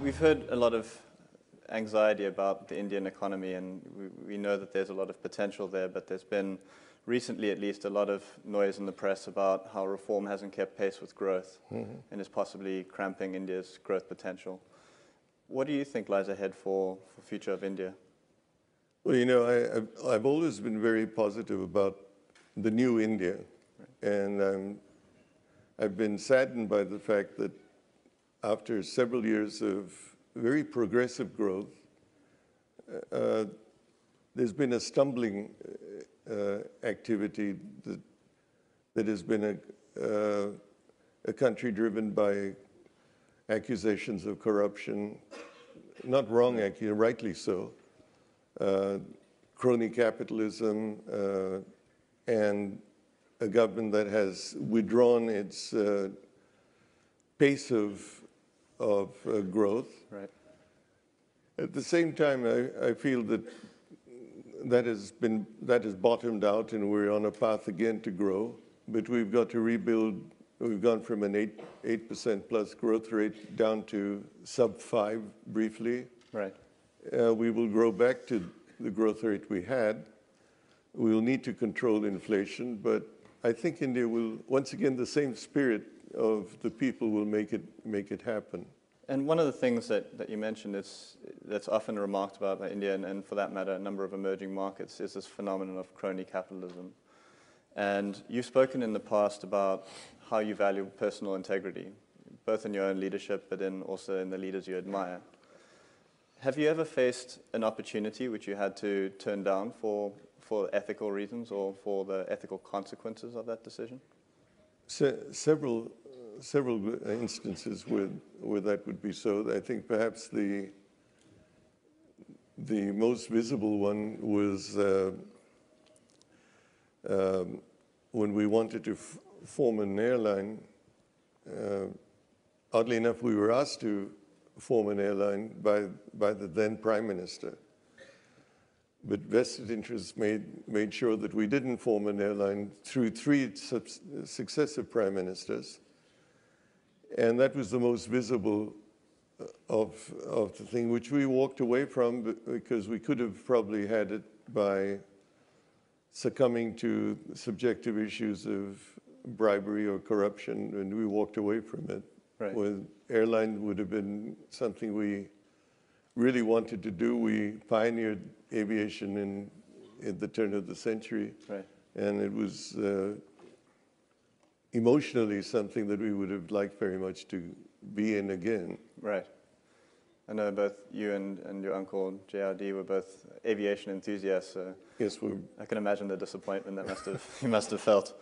We've heard a lot of anxiety about the Indian economy, and we know that there's a lot of potential there, but there's been, recently at least, a lot of noise in the press about how reform hasn't kept pace with growth and is possibly cramping India's growth potential. What do you think lies ahead for the future of India? Well, you know, I've always been very positive about the new India, and I've been saddened by the fact that after several years of very progressive growth, there's been a stumbling activity that has been a country driven by accusations of corruption, not wrong, rightly so, crony capitalism, and a government that has withdrawn its pace of growth. Right. At the same time, I feel that has bottomed out, and we're on a path again to grow. But we've got to rebuild. We've gone from an 8% plus growth rate down to sub 5 briefly. Right. We will grow back to the growth rate we had. We will need to control inflation, but I think India will, once again, the same spirit of the people will make it happen. And one of the things that you mentioned that's often remarked about by India, and for that matter, a number of emerging markets, is this phenomenon of crony capitalism. And you've spoken in the past about how you value personal integrity, both in your own leadership, but also in the leaders you admire. Have you ever faced an opportunity which you had to turn down for ethical reasons or for the ethical consequences of that decision? Several instances where that would be so. I think perhaps the most visible one was when we wanted to form an airline. Oddly enough, we were asked to form an airline by the then Prime Minister. But vested interests made sure that we didn't form an airline through 3 successive Prime Ministers. And that was the most visible of the thing, which we walked away from because we could have probably had it by succumbing to subjective issues of bribery or corruption, and we walked away from it. Right. Well, airline would have been something we really wanted to do. We pioneered aviation in the turn of the century, right. And it was emotionally something that we would have liked very much to be in again. Right. I know both you and your uncle JRD were both aviation enthusiasts. So yes, I can imagine the disappointment that you must have felt.